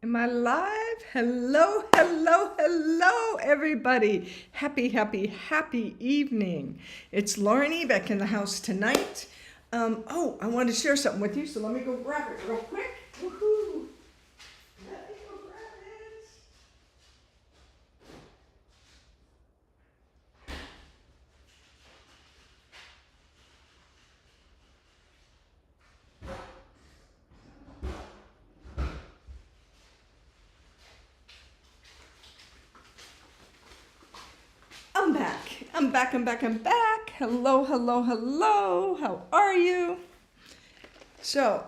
Am I live? Hello, hello, hello, everybody. Happy evening. It's Lauren E. back in the house tonight. I wanted to share something with you, so let me go grab it real quick. Woohoo! Let me go grab it. I'm back. Hello, hello, hello. How are you? So,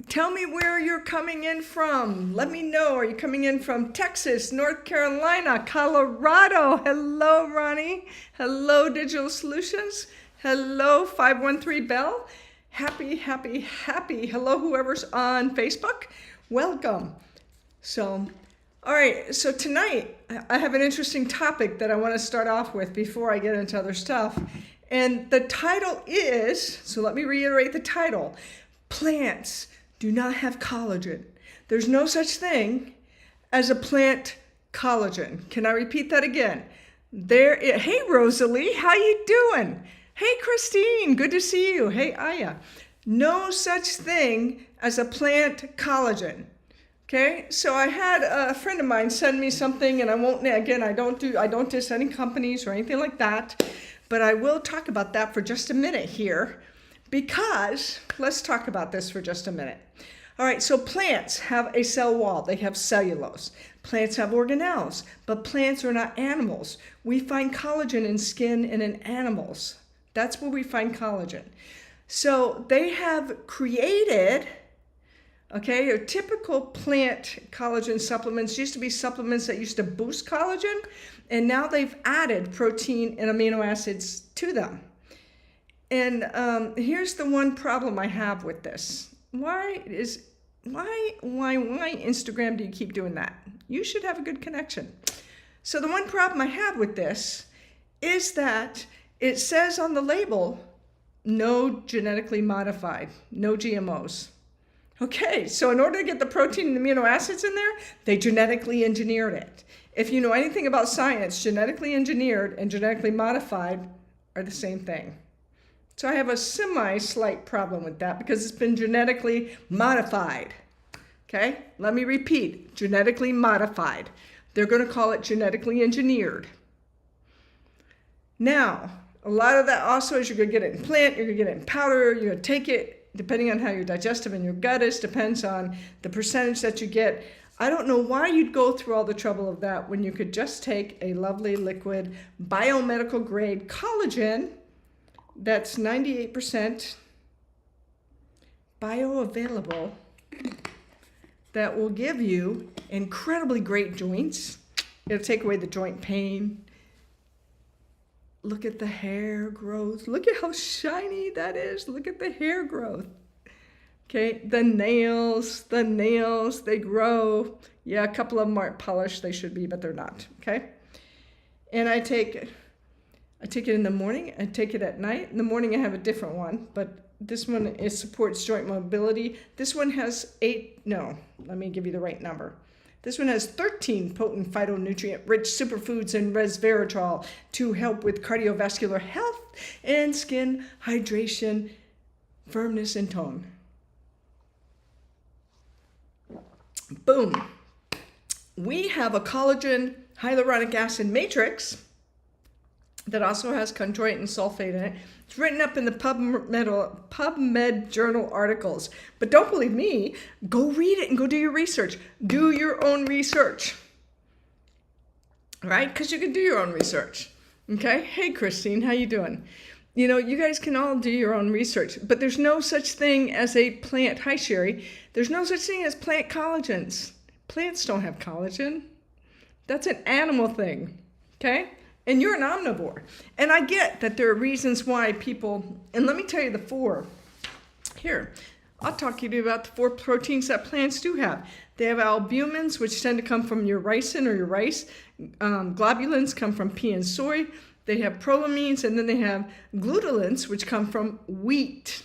tell me where you're coming in from. Let me know. Are you coming in from Texas, North Carolina, Colorado? Hello, Ronnie. Hello, Digital Solutions. Hello, 513 Bell. Happy. Hello, whoever's on Facebook. Welcome. All right, so tonight I have an interesting topic that I want to start off with before I get into other stuff. And the title is, so let me reiterate the title, Plants Do Not Have Collagen. There's no such thing as a plant collagen. Can I repeat that again? Hey, Rosalie, how you doing? Hey, Christine, good to see you. Hey, Aya. No such thing as a plant collagen. Okay, so I had a friend of mine send me something, and I don't diss any companies or anything like that, but I will talk about that for just a minute here, because let's talk about this for just a minute. All right, so plants have a cell wall. They have cellulose. Plants have organelles, but plants are not animals. We find collagen in skin and in animals. That's where we find collagen. So they have created, your typical plant collagen supplements used to be supplements that used to boost collagen, and now they've added protein and amino acids to them. And here's the one problem I have with this. Why Instagram do you keep doing that? You should have a good connection. So the one problem I have with this is that it says on the label, no genetically modified, no GMOs. Okay, so in order to get the protein and amino acids in there, they genetically engineered it. If you know anything about science, genetically engineered and genetically modified are the same thing. So I have a slight problem with that because it's been genetically modified. Okay, let me repeat, genetically modified. They're going to call it genetically engineered. Now, a lot of that also is you're going to get it in plant, you're going to get it in powder, you're going to take it, depending on how your digestive and your gut is, depends on the percentage that you get. I don't know why you'd go through all the trouble of that when you could just take a lovely liquid biomedical grade collagen that's 98% bioavailable that will give you incredibly great joints. It'll take away the joint pain. Look at the hair growth. Look at how shiny that is. Look at the hair growth. Okay, the nails, they grow. Yeah, a couple of them aren't polished. They should be, but they're not. Okay, and I take it in the morning. I take it at night. In the morning, I have a different one, but this one supports joint mobility. This one has let me give you the right number. This one has 13 potent phytonutrient-rich superfoods and resveratrol to help with cardiovascular health and skin hydration, firmness, and tone. Boom. We have a collagen hyaluronic acid matrix that also has chondroitin and sulfate in it. It's written up in the PubMed journal articles. But don't believe me. Go read it and go do your research. Do your own research. Right? Because you can do your own research. Okay? Hey, Christine, how you doing? You guys can all do your own research. But there's no such thing as a plant. Hi, Sherry. There's no such thing as plant collagens. Plants don't have collagen. That's an animal thing. Okay? And you're an omnivore. And I get that there are reasons why people, and let me tell you the four. Here, I'll talk to you about the 4 proteins that plants do have. They have albumins, which tend to come from your ricin or your rice. Globulins come from pea and soy. They have prolamines, and then they have glutamins, which come from wheat.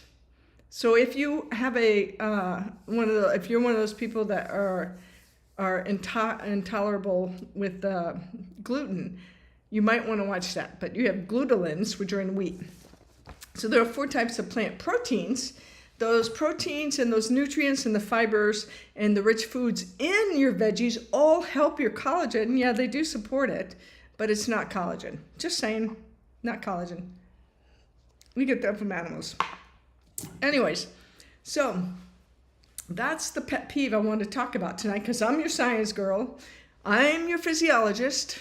So if you have if you're one of those people that are intolerable with gluten, you might want to watch that. But you have glutelins, which are in wheat. So there are 4 types of plant proteins. Those proteins and those nutrients and the fibers and the rich foods in your veggies all help your collagen. Yeah, they do support it, but it's not collagen. Just saying, not collagen. We get that from animals. Anyways, so that's the pet peeve I wanted to talk about tonight, because I'm your science girl. I'm your physiologist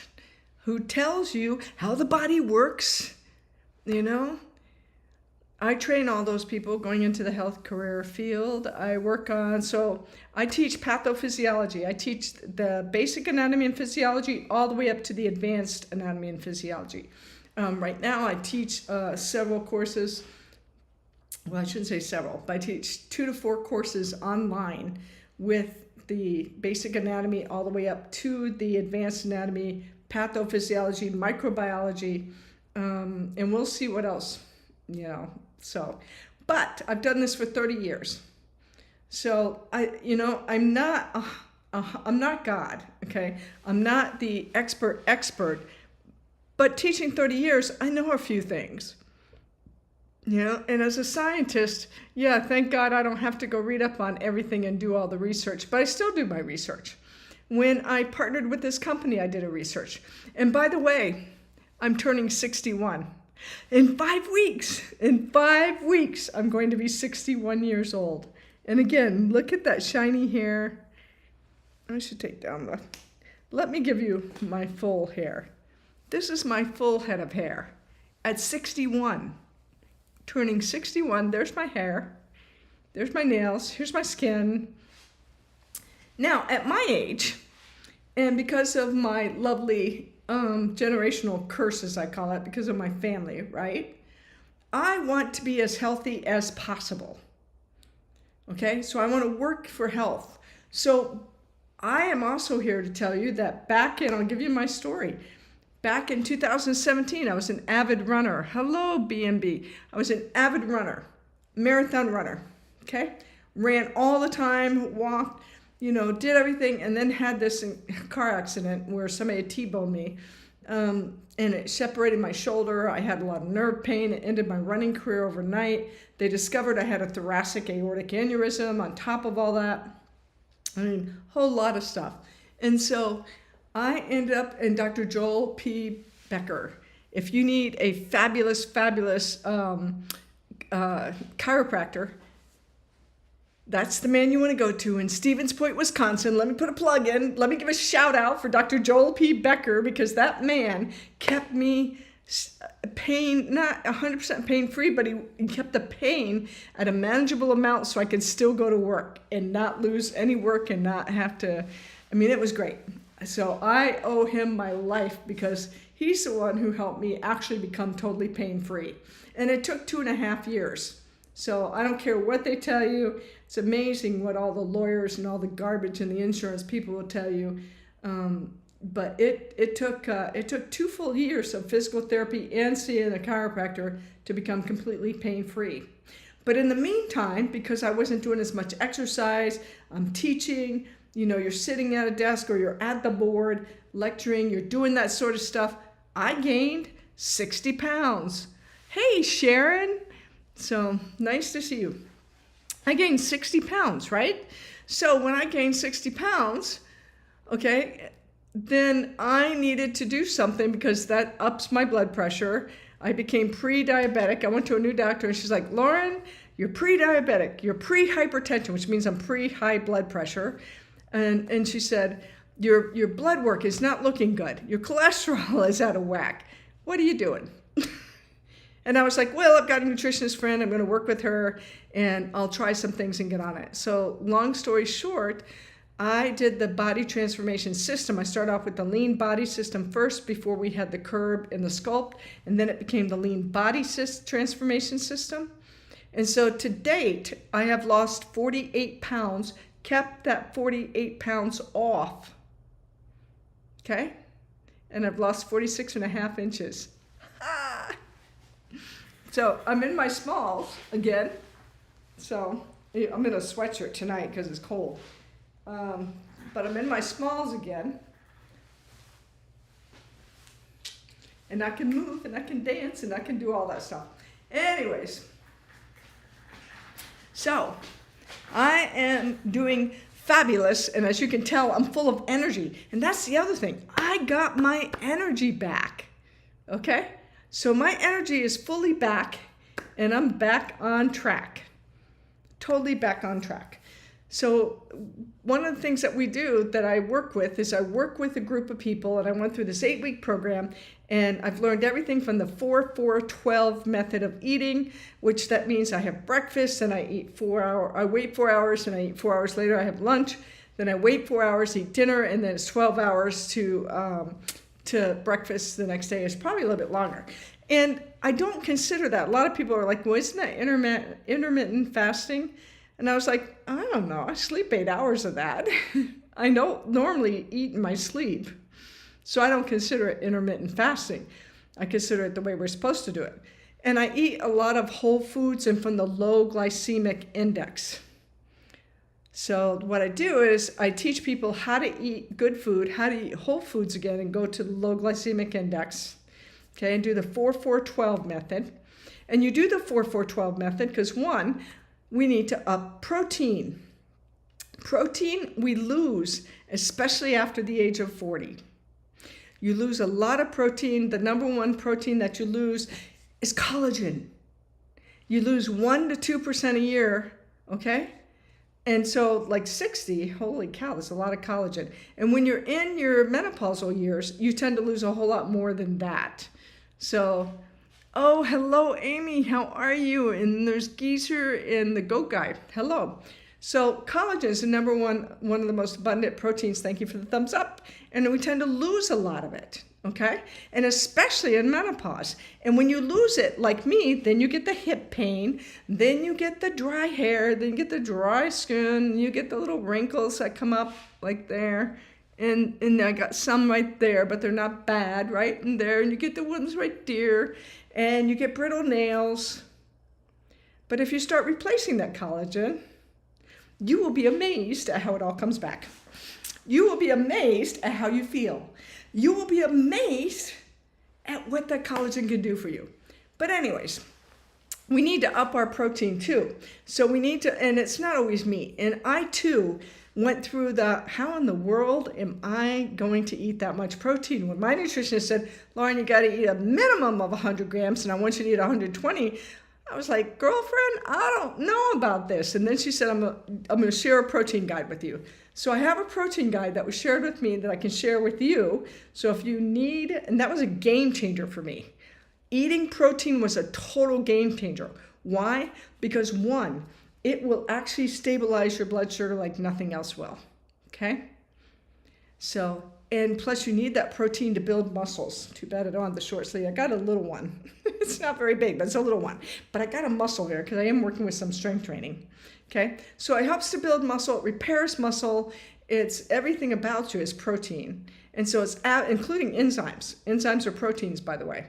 who tells you how the body works, you know. I train all those people going into the health career field. I teach pathophysiology. I teach the basic anatomy and physiology all the way up to the advanced anatomy and physiology. Right now I teach several courses. Well, I shouldn't say several, but I teach 2 to 4 courses online with the basic anatomy all the way up to the advanced anatomy, pathophysiology, microbiology, and we'll see what else, you know. So, but I've done this for 30 years. So I'm not God, okay? I'm not the expert, but teaching 30 years, I know a few things. You know, and as a scientist, yeah, thank God I don't have to go read up on everything and do all the research, but I still do my research. When I partnered with this company, I did a research. And by the way, I'm turning 61. In 5 weeks, I'm going to be 61 years old. And again, look at that shiny hair. I should take down let me give you my full hair. This is my full head of hair at 61. Turning 61, there's my hair, there's my nails, here's my skin. Now, at my age, and because of my lovely generational curse, as I call it, because of my family, right? I want to be as healthy as possible. Okay, so I want to work for health. So I am also here to tell you that I'll give you my story. Back in 2017, I was an avid runner. Hello, BNB. I was an avid runner, marathon runner, okay? Ran all the time, walked, did everything, and then had this car accident where somebody had T-boned me, and it separated my shoulder. I had a lot of nerve pain. It ended my running career overnight. They discovered I had a thoracic aortic aneurysm on top of all that. I mean, a whole lot of stuff. And so I ended up in Dr. Joel P. Becker. If you need a fabulous chiropractor, that's the man you want to go to in Stevens Point, Wisconsin. Let me put a plug in. Let me give a shout out for Dr. Joel P. Becker, because that man kept me not 100% pain-free, but he kept the pain at a manageable amount so I could still go to work and not lose any work and not have to, it was great. So I owe him my life, because he's the one who helped me actually become totally pain-free. And it took 2.5 years. So I don't care what they tell you. It's amazing what all the lawyers and all the garbage and the insurance people will tell you. But it took 2 full years of physical therapy and seeing a chiropractor to become completely pain-free. But in the meantime, because I wasn't doing as much exercise, I'm teaching, you're sitting at a desk or you're at the board lecturing, you're doing that sort of stuff. I gained 60 pounds. Hey, Sharon. So nice to see you. I gained 60 pounds, right? So when I gained 60 pounds, okay, then I needed to do something, because that ups my blood pressure. I became pre-diabetic. I went to a new doctor and she's like, Lauren, you're pre-diabetic. You're pre-hypertension, which means I'm pre-high blood pressure. And she said, your blood work is not looking good. Your cholesterol is out of whack. What are you doing? And I was like, well, I've got a nutritionist friend. I'm going to work with her and I'll try some things and get on it. So long story short, I did the body transformation system. I started off with the lean body system first before we had the curb and the sculpt. And then it became the lean body transformation system. And so to date, I have lost 48 pounds, kept that 48 pounds off. Okay? And I've lost 46.5 inches. So I'm in my smalls again. So I'm in a sweatshirt tonight because it's cold. But I'm in my smalls again. And I can move and I can dance and I can do all that stuff. Anyways, so I am doing fabulous, and as you can tell, I'm full of energy. And that's the other thing. I got my energy back. Okay? So my energy is fully back, and I'm back on track. Totally back on track. So one of the things that we do that I work with is I work with a group of people, and I went through this 8-week program, and I've learned everything from the 4-4-12 method of eating, which that means I have breakfast and I eat 4 hours, I wait 4 hours and I eat 4 hours later, I have lunch, then I wait 4 hours, eat dinner, and then it's 12 hours to breakfast the next day. It's probably a little bit longer. And I don't consider that. A lot of people are like, well, isn't that intermittent fasting? And I was like, I don't know. I sleep 8 hours of that. I don't normally eat in my sleep. So I don't consider it intermittent fasting. I consider it the way we're supposed to do it. And I eat a lot of whole foods and from the low glycemic index. So what I do is I teach people how to eat good food, how to eat whole foods again and go to the low glycemic index. Okay, and do the 4-4-12 method. And you do the 4-4-12 method because one, we need to up protein. Protein we lose, especially after the age of 40. You lose a lot of protein. The number one protein that you lose is collagen. You lose 1 to 2% a year, okay? And so like 60, holy cow, that's a lot of collagen. And when you're in your menopausal years, you tend to lose a whole lot more than that. So, oh, hello, Amy, how are you? And there's Geezer and the goat guy. Hello. So collagen is the number one of the most abundant proteins. Thank you for the thumbs up. And we tend to lose a lot of it, okay? And especially in menopause. And when you lose it, like me, then you get the hip pain, then you get the dry hair, then you get the dry skin, you get the little wrinkles that come up like there. And I got some right there, but they're not bad, right in there. And you get the ones right there, and you get brittle nails. But if you start replacing that collagen, you will be amazed at how it all comes back. You will be amazed at how you feel. You will be amazed at what that collagen can do for you. But anyways, we need to up our protein too. So we need to, and it's not always meat. And I too went through the, how in the world am I going to eat that much protein? When my nutritionist said, Lauren, you got to eat a minimum of 100 grams and I want you to eat 120, I was like, girlfriend, I don't know about this. And then she said, I'm going to share a protein guide with you. So I have a protein guide that was shared with me that I can share with you. So if you need, and that was a game changer for me. Eating protein was a total game changer. Why? Because one, it will actually stabilize your blood sugar like nothing else will. Okay? So, and plus you need that protein to build muscles. Too bad I don't have the short sleeve. I got a little one. It's not very big, but it's a little one. But I got a muscle there because I am working with some strength training. Okay? So it helps to build muscle, it repairs muscle. It's everything about you is protein. And so it's including enzymes. Enzymes are proteins, by the way.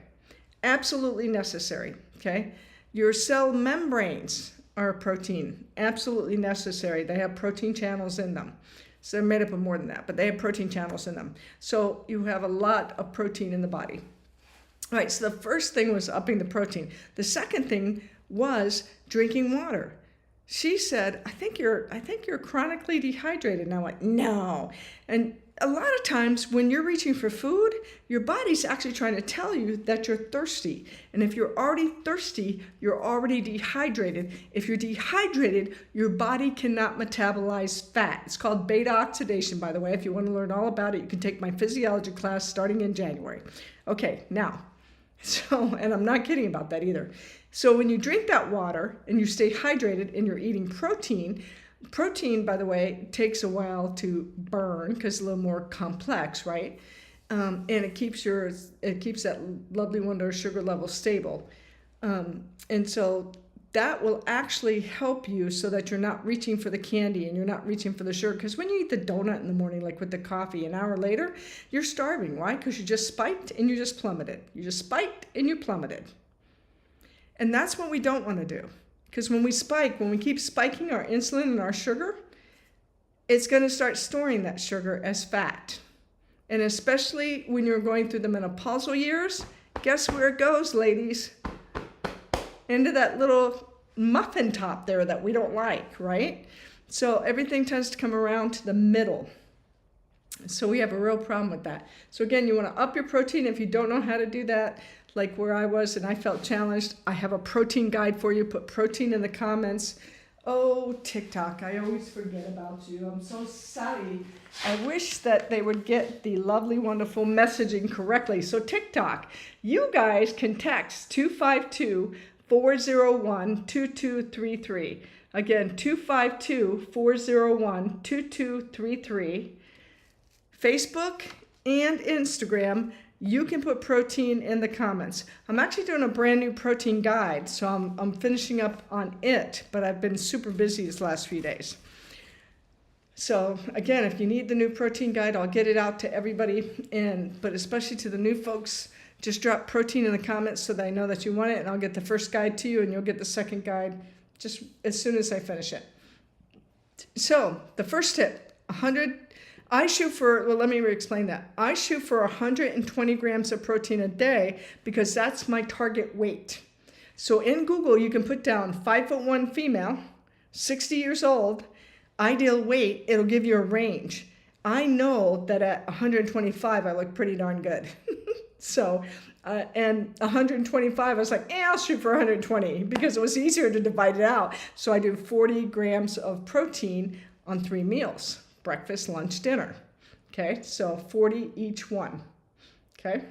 Absolutely necessary. Okay? Your cell membranes are a protein. Absolutely necessary. They have protein channels in them. So they're made up of more than that, but they have protein channels in them. So you have a lot of protein in the body. All right, so the first thing was upping the protein. The second thing was drinking water. She said, I think you're chronically dehydrated. And I went, no. And a lot of times when you're reaching for food, your body's actually trying to tell you that you're thirsty. And if you're already thirsty, you're already dehydrated. If you're dehydrated, your body cannot metabolize fat. It's called beta oxidation, by the way. If you want to learn all about it, you can take my physiology class starting in January. Okay, now, and I'm not kidding about that either. So when you drink that water and you stay hydrated and you're eating protein, by the way, takes a while to burn because it's a little more complex, right? And it keeps that lovely wonder sugar level stable. And so that will actually help you so that you're not reaching for the candy and you're not reaching for the sugar. Because when you eat the donut in the morning, like with the coffee, an hour later, you're starving. Why? Because you just spiked and you just plummeted. You just spiked and you plummeted. And that's what we don't want to do. Because when we keep spiking our insulin and our sugar, it's going to start storing that sugar as fat. And especially when you're going through the menopausal years, guess where it goes, ladies? Into that little muffin top there that we don't like, right? So everything tends to come around to the middle. So we have a real problem with that. So again, you want to up your protein. If you don't know how to do that, like where I was and I felt challenged, I have a protein guide for you. Put protein in the comments. Oh, TikTok, I always forget about you. I'm so sorry. I wish that they would get the lovely, wonderful messaging correctly. So TikTok, you guys can text 252-401-2233. Again, 252-401-2233. Facebook and Instagram, you can put protein in the comments. I'm actually doing a brand new protein guide, so I'm finishing up on it, but I've been super busy these last few days. So again, if you need the new protein guide, I'll get it out to everybody, but especially to the new folks, just drop protein in the comments so that I know that you want it, and I'll get the first guide to you, and you'll get the second guide just as soon as I finish it. So the first tip, let me explain that. I shoot for 120 grams of protein a day because that's my target weight. So in Google, you can put down 5'1" female, 60 years old, ideal weight. It'll give you a range. I know that at 125, I look pretty darn good. So, and 125, I was like, I'll shoot for 120 because it was easier to divide it out. So I do 40 grams of protein on 3 meals. Breakfast, lunch, dinner. Okay, so 40 each one. Okay.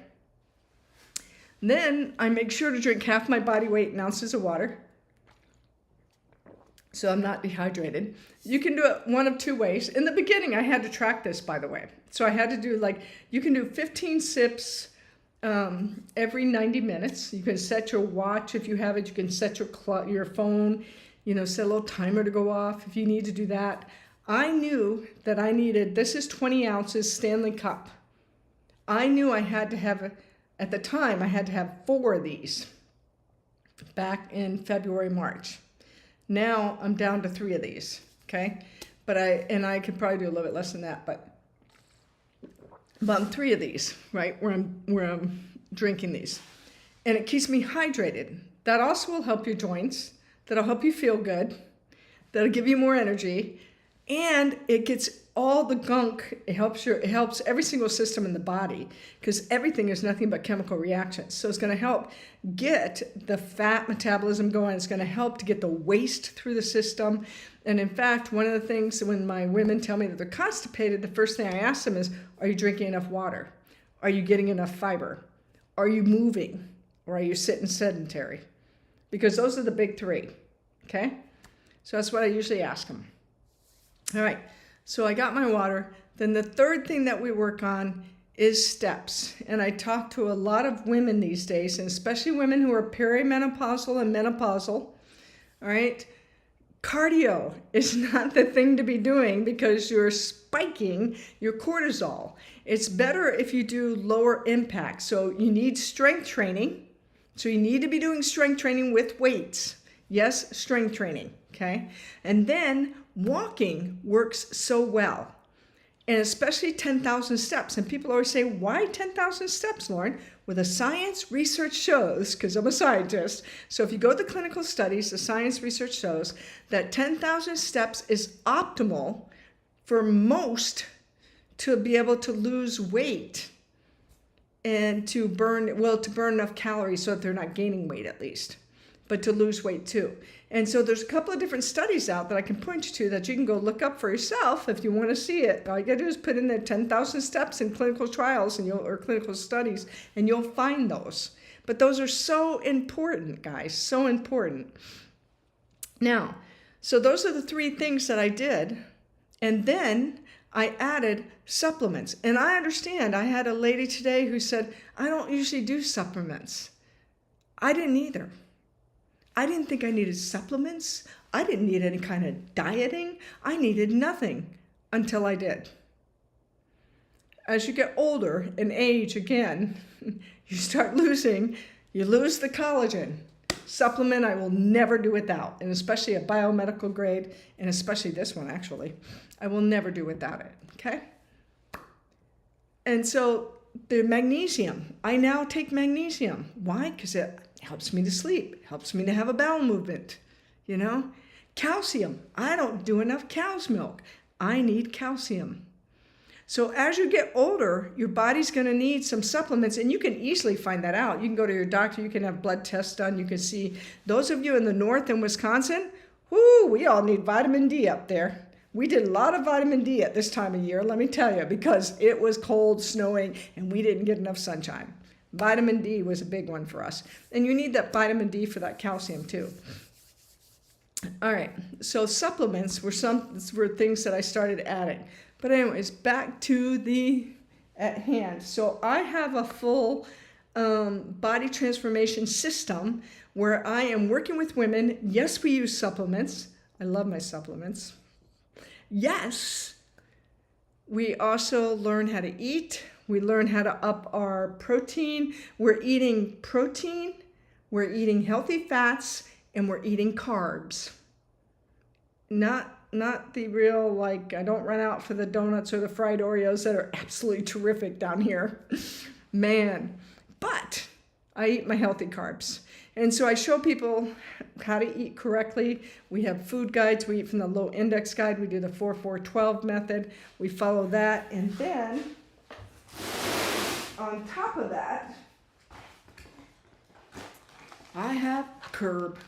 Then I make sure to drink half my body weight in ounces of water, so I'm not dehydrated. You can do it one of two ways. In the beginning, I had to track this, by the way. So I had to do you can do 15 sips every 90 minutes. You can set your watch if you have it. You can set your phone, set a little timer to go off if you need to do that. I knew that I needed, this is 20 ounces Stanley Cup. I knew I had to have, at the time, I had to have 4 of these back in February, March. Now I'm down to 3 of these, okay? But I could probably do a little bit less than that, but I'm 3 of these, right, where I'm drinking these. And it keeps me hydrated. That also will help your joints. That'll help you feel good. That'll give you more energy. And it gets all the gunk. It helps every single system in the body because everything is nothing but chemical reactions. So it's going to help get the fat metabolism going. It's going to help to get the waste through the system. And in fact, one of the things when my women tell me that they're constipated, the first thing I ask them is, are you drinking enough water? Are you getting enough fiber? Are you moving? Or are you sitting sedentary? Because those are the big 3, okay? So that's what I usually ask them. All right, so I got my water. Then the third thing that we work on is steps. And I talk to a lot of women these days, and especially women who are perimenopausal and menopausal. All right, cardio is not the thing to be doing because you're spiking your cortisol. It's better if you do lower impact. So you need strength training. So you need to be doing strength training with weights. Yes, strength training, okay? And then walking works so well, and especially 10,000 steps. And people always say, why 10,000 steps, Lauren? Well, the science research shows, because I'm a scientist, so if you go to the clinical studies, the science research shows that 10,000 steps is optimal for most to be able to lose weight and to burn enough calories so that they're not gaining weight at least, but to lose weight too. And so there's a couple of different studies out that I can point you to that you can go look up for yourself if you want to see it. All you gotta do is put in there 10,000 steps in clinical trials or clinical studies, and you'll find those. But those are so important, guys, so important. Now, so those are the 3 things that I did. And then I added supplements. And I understand, I had a lady today who said, I don't usually do supplements. I didn't either. I didn't think I needed supplements. I didn't need any kind of dieting. I needed nothing until I did. As you get older and age again, you lose the collagen. Supplement I will never do without, and especially a biomedical grade, and especially this one actually. I will never do without it, okay? And so the magnesium, I now take magnesium. Why? Because it helps me to sleep, helps me to have a bowel movement, you know? Calcium, I don't do enough cow's milk. I need calcium. So as you get older, your body's going to need some supplements, and you can easily find that out. You can go to your doctor, you can have blood tests done, you can see. Those of you in the north in Wisconsin, whoo, we all need vitamin D up there. We did a lot of vitamin D at this time of year, let me tell you, because it was cold, snowing, and we didn't get enough sunshine. Vitamin D was a big one for us. And you need that vitamin D for that calcium too. All right, so supplements were things that I started adding. But anyways, back to the at hand. So I have a full body transformation system where I am working with women. Yes, we use supplements. I love my supplements. Yes, we also learn how to eat. We learn how to up our protein. We're eating protein, we're eating healthy fats, and we're eating carbs. Not the real, like, I don't run out for the donuts or the fried Oreos that are absolutely terrific down here. Man. But I eat my healthy carbs. And so I show people how to eat correctly. We have food guides. We eat from the low index guide. We do the 4-4-12 method. We follow that. And then on top of that, I have Curb.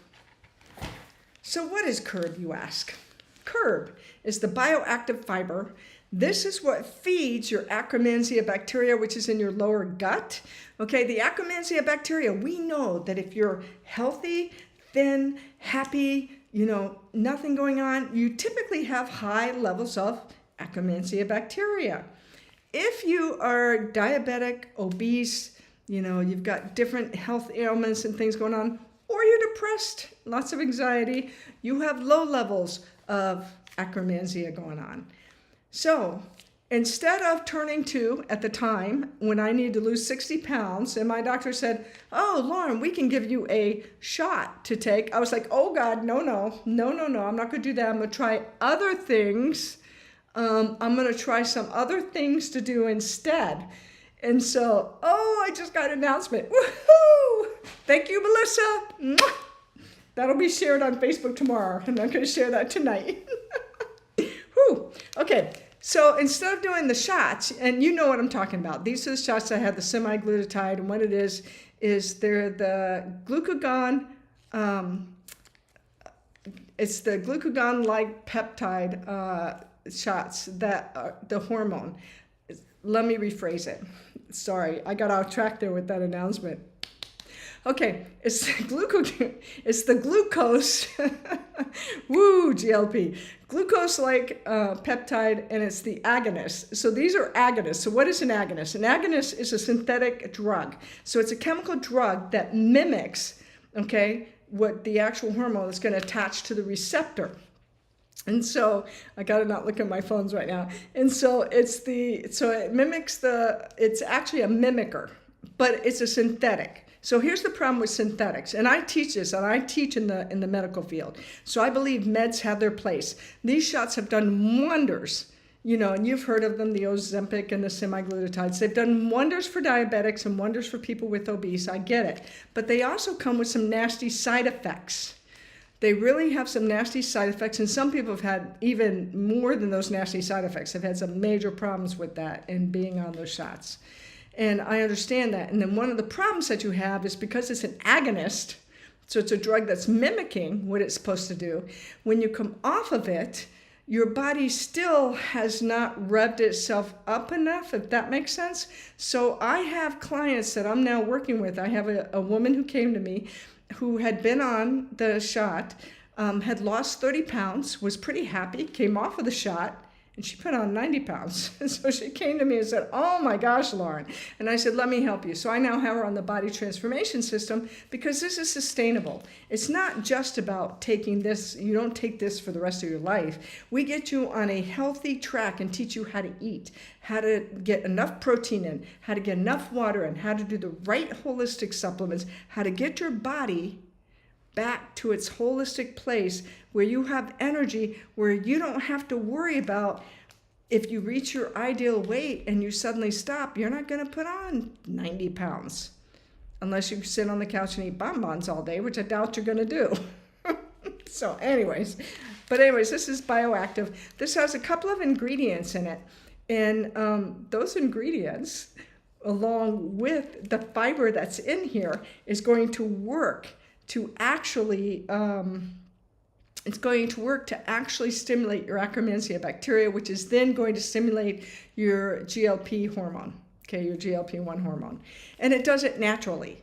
So what is Curb, you ask? Curb is the bioactive fiber. This is what feeds your Akkermansia bacteria, which is in your lower gut. Okay, the Akkermansia bacteria, we know that if you're healthy, thin, happy, nothing going on, you typically have high levels of Akkermansia bacteria. If you are diabetic, obese, you've got different health ailments and things going on, or you're depressed, lots of anxiety, you have low levels of Akkermansia going on. So instead of turning to, at the time, when I needed to lose 60 pounds, and my doctor said, oh, Lauren, we can give you a shot to take. I was like, oh, God, no, I'm not going to do that. I'm going to try other things. I'm going to try some other things to do instead. And so, I just got an announcement. Woohoo! Thank you, Melissa. Mwah! That'll be shared on Facebook tomorrow. I'm not going to share that tonight. Whew. Okay, so instead of doing the shots, and you know what I'm talking about. These are the shots that have the semi-glutide, and what it is they're the glucagon, it's the glucagon-like peptide shots that are the hormone. Let me rephrase it. Sorry, I got off track there with that announcement. Okay, it's the glucose, woo, GLP, glucose-like peptide, and it's the agonist. So these are agonists. So what is an agonist? An agonist is a synthetic drug. So it's a chemical drug that mimics, what the actual hormone is going to attach to the receptor. And so I got to not look at my phones right now. And so it's actually a mimicker, but it's a synthetic. So here's the problem with synthetics, and I teach this, and I teach in the medical field. So I believe meds have their place. These shots have done wonders, and you've heard of them, the Ozempic and the semi-glutides. They've done wonders for diabetics and wonders for people with obese. I get it, but they also come with some nasty side effects. They really have some nasty side effects, and some people have had even more than those nasty side effects. They've had some major problems with that and being on those shots. And I understand that. And then one of the problems that you have is because it's an agonist, so it's a drug that's mimicking what it's supposed to do. When you come off of it, your body still has not revved itself up enough, if that makes sense. So I have clients that I'm now working with. I have a woman who came to me who had been on the shot, had lost 30 pounds, was pretty happy, came off of the shot, and she put on 90 pounds. And so she came to me and said, oh my gosh, Lauren. And I said, let me help you. So I now have her on the body transformation system because this is sustainable. It's not just about taking this. You don't take this for the rest of your life. We get you on a healthy track and teach you how to eat, how to get enough protein in, how to get enough water in, how to do the right holistic supplements, how to get your body back to its holistic place where you have energy, where you don't have to worry about if you reach your ideal weight and you suddenly stop, you're not going to put on 90 pounds. Unless you sit on the couch and eat bonbons all day, which I doubt you're going to do. So anyways, this is bioactive. This has a couple of ingredients in it. And those ingredients, along with the fiber that's in here, is going to work to actually, stimulate your Akkermansia bacteria, which is then going to stimulate your GLP hormone, okay, your GLP-1 hormone. And it does it naturally,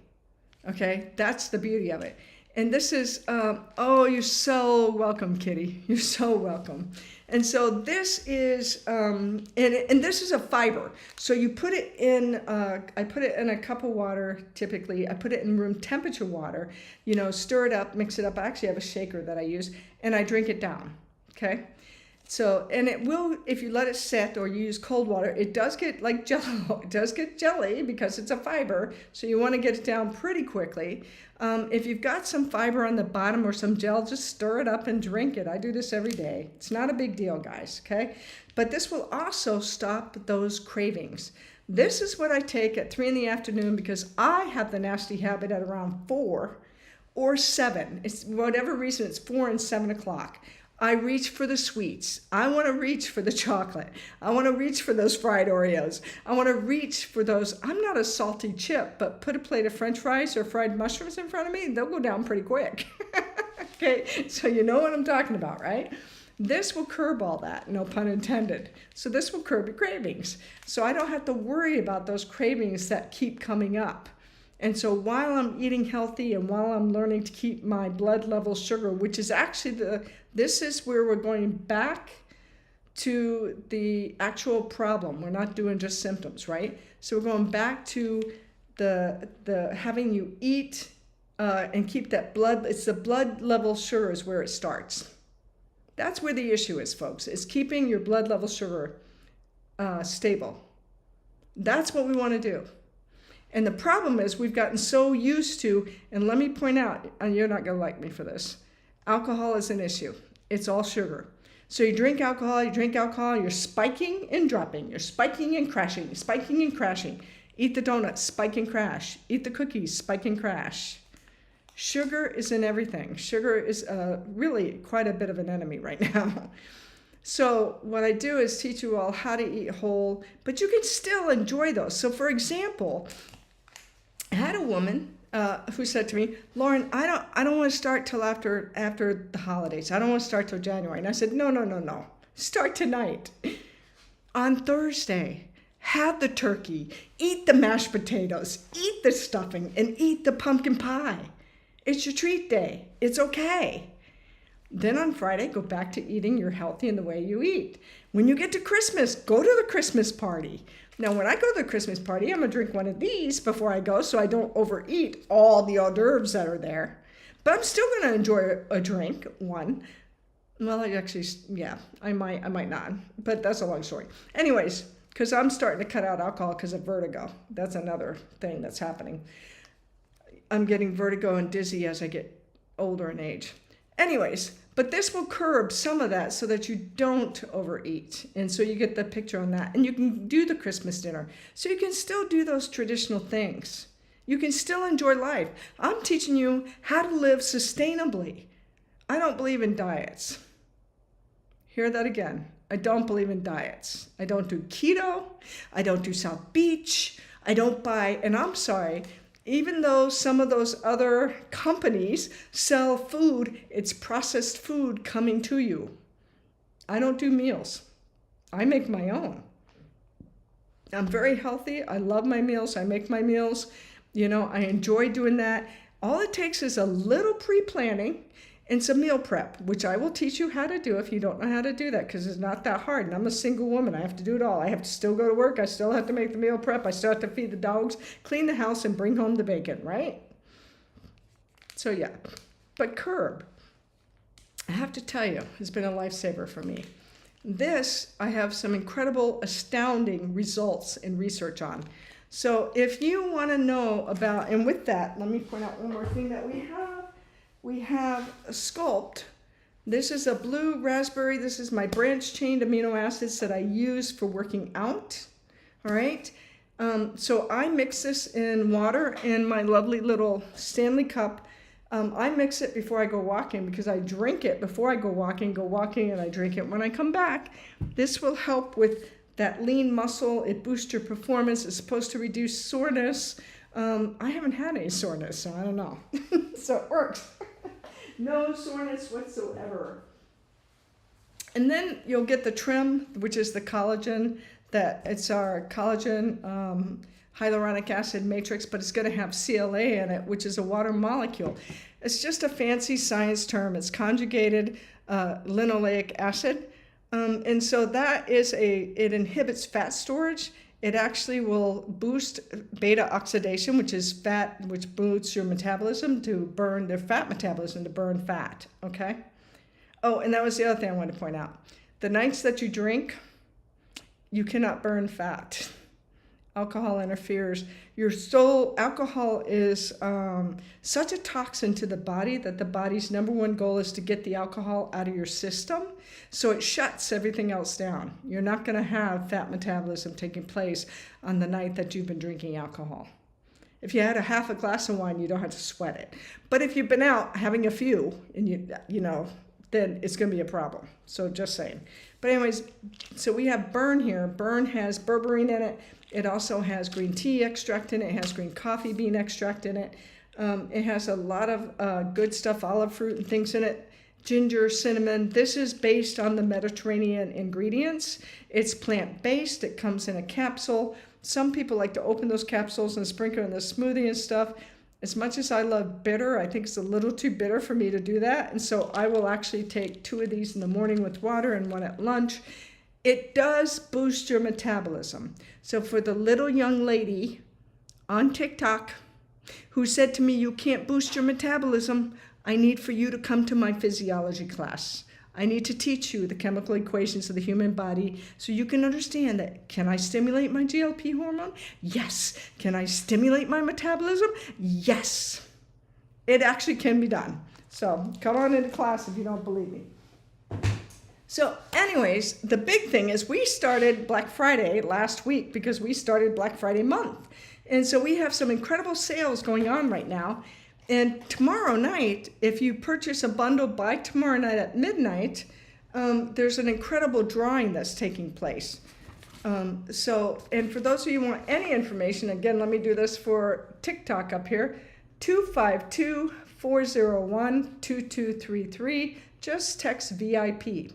okay? That's the beauty of it. And this is, you're so welcome, Kitty. You're so welcome. And so this is, and this is a fiber. So you put it in, I put it in a cup of water, typically. I put it in room temperature water, stir it up, mix it up. I actually have a shaker that I use, and I drink it down, okay? So, and it will, if you let it sit or you use cold water, it does get like jello. It does get jelly because it's a fiber. So you want to get it down pretty quickly. If you've got some fiber on the bottom or some gel, just stir it up and drink it. I do this every day. It's not a big deal, guys, okay? But this will also stop those cravings. This is what I take at 3 in the afternoon because I have the nasty habit at around 4 or 7. It's whatever reason, it's 4 and 7 o'clock. I reach for the sweets. I want to reach for the chocolate. I want to reach for those fried Oreos. I want to reach for those. I'm not a salty chip, but put a plate of French fries or fried mushrooms in front of me, they'll go down pretty quick. Okay, so you know what I'm talking about, right? This will curb all that, no pun intended. So this will curb your cravings. So I don't have to worry about those cravings that keep coming up. And so while I'm eating healthy and while I'm learning to keep my blood level sugar, which is actually this is where we're going back to the actual problem. We're not doing just symptoms, right? So we're going back to the having you eat and keep that blood. It's the blood level sugar is where it starts. That's where the issue is, folks, is keeping your blood level sugar stable. That's what we want to do. And the problem is we've gotten so used to, and let me point out, and you're not going to like me for this, alcohol is an issue. It's all sugar. So you drink alcohol, you're spiking and dropping. You're spiking and crashing, spiking and crashing. Eat the donuts, spike and crash. Eat the cookies, spike and crash. Sugar is in everything. Sugar is really quite a bit of an enemy right now. So what I do is teach you all how to eat whole, but you can still enjoy those. So for example, I had a woman who said to me, Lauren, I don't want to start till after the holidays. I don't want to start till January. And I said, no. Start tonight. On Thursday, have the turkey, eat the mashed potatoes, eat the stuffing, and eat the pumpkin pie. It's your treat day. It's okay. Then on Friday, go back to eating your healthy in the way you eat. When you get to Christmas, go to the Christmas party. Now, when I go to the Christmas party, I'm going to drink one of these before I go so I don't overeat all the hors d'oeuvres that are there. But I'm still going to enjoy a drink, one. Well, I might not. But that's a long story. Anyways, because I'm starting to cut out alcohol because of vertigo. That's another thing that's happening. I'm getting vertigo and dizzy as I get older in age. Anyways, but this will curb some of that so that you don't overeat. And so you get the picture on that. And you can do the Christmas dinner. So you can still do those traditional things. You can still enjoy life. I'm teaching you how to live sustainably. I don't believe in diets. Hear that again. I don't believe in diets. I don't do keto. I don't do South Beach. I don't buy, and I'm sorry, even though some of those other companies sell food, it's processed food coming to you. I don't do meals. I make my own. I'm very healthy. I love my meals. I make my meals. I enjoy doing that. All it takes is a little pre-planning and some meal prep, which I will teach you how to do if you don't know how to do that, because it's not that hard. And I'm a single woman. I have to do it all. I have to still go to work. I still have to make the meal prep. I still have to feed the dogs, clean the house, and bring home the bacon, right? So yeah, but curb, I have to tell you, has been a lifesaver for me. This, I have some incredible, astounding results in research on. So if you want to know about, and with that, let me point out one more thing that we have. we have a Sculpt. This is a blue raspberry. This is my branch-chain amino acids that I use for working out. All right. So I mix this in water in my lovely little Stanley cup. I mix it before I go walking because I drink it before I go walking, and I drink it when I come back. This will help with that lean muscle. It boosts your performance. It's supposed to reduce soreness. I haven't had any soreness, so I don't know. So it works. No soreness whatsoever. And then you'll get the trim, which is the collagen. It's our collagen hyaluronic acid matrix, but it's going to have CLA in it, which is a water molecule. It's just a fancy science term. It's conjugated linoleic acid. And so that is it inhibits fat storage. It actually will boost beta oxidation, which is fat, which boosts your metabolism to burn their fat metabolism to burn fat. Okay. Oh, and that was the other thing I wanted to point out. The nights that you drink, you cannot burn fat. Alcohol interferes. Alcohol is such a toxin to the body that the body's number one goal is to get the alcohol out of your system. So it shuts everything else down. You're not going to have fat metabolism taking place on the night that you've been drinking alcohol. If you had a half a glass of wine, you don't have to sweat it. But if you've been out having a few, and you know, then it's going to be a problem. So just saying. But anyways, so we have Burn here. Burn has berberine in it. It also has green tea extract in it. It has green coffee bean extract in it. It has a lot of good stuff, olive fruit and things in it. Ginger, cinnamon. This is based on the Mediterranean ingredients. It's plant-based. It comes in a capsule. Some people like to open those capsules and sprinkle in the smoothie and stuff. As much as I love bitter, I think it's a little too bitter for me to do that. And so I will actually take 2 of these in the morning with water and 1 at lunch. It does boost your metabolism. So for the little young lady on TikTok who said to me, you can't boost your metabolism, I need for you to come to my physiology class. I need to teach you the chemical equations of the human body so you can understand that, can I stimulate my GLP hormone? Yes. Can I stimulate my metabolism? Yes. It actually can be done. So come on into class if you don't believe me. So anyways, the big thing is we started Black Friday last week because we started Black Friday month. And so we have some incredible sales going on right now. And tomorrow night, if you purchase a bundle by tomorrow night at midnight, there's an incredible drawing that's taking place. And for those of you who want any information, again, let me do this for TikTok up here, 252-401-2233. Just text VIP.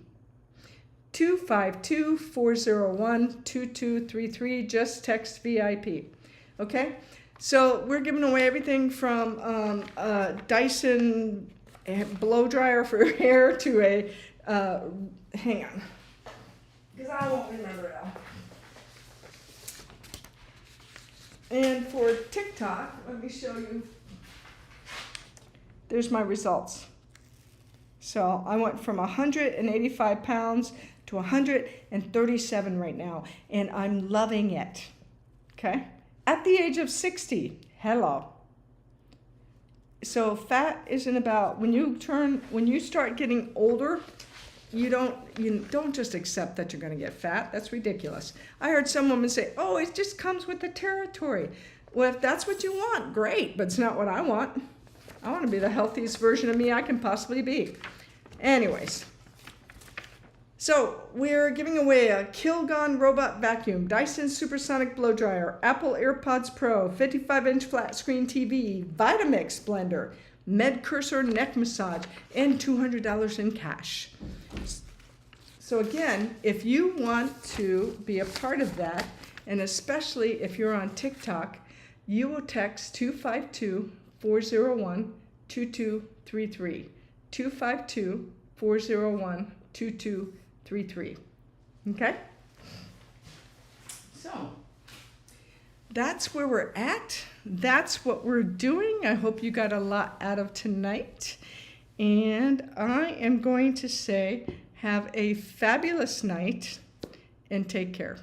252-401-2233. Just text VIP. Okay? So we're giving away everything from a Dyson blow dryer for hair to a, hang on, because I won't remember it all. And for TikTok, let me show you. There's my results. So I went from 185 pounds to 137 right now, and I'm loving it. Okay? At the age of 60, hello. So fat isn't about, when you start getting older, you don't just accept that you're going to get fat. That's ridiculous. I heard some women say, oh, it just comes with the territory. Well, if that's what you want, great, but it's not what I want. I want to be the healthiest version of me I can possibly be. Anyways. So we're giving away a Kilgon robot vacuum, Dyson supersonic blow dryer, Apple AirPods Pro, 55-inch flat screen TV, Vitamix blender, Med Cursor neck massage, and $200 in cash. So again, if you want to be a part of that, and especially if you're on TikTok, you will text 252-401-2233. 252-401-2233. Okay? So that's where we're at. That's what we're doing. I hope you got a lot out of tonight. And I am going to say, have a fabulous night and take care.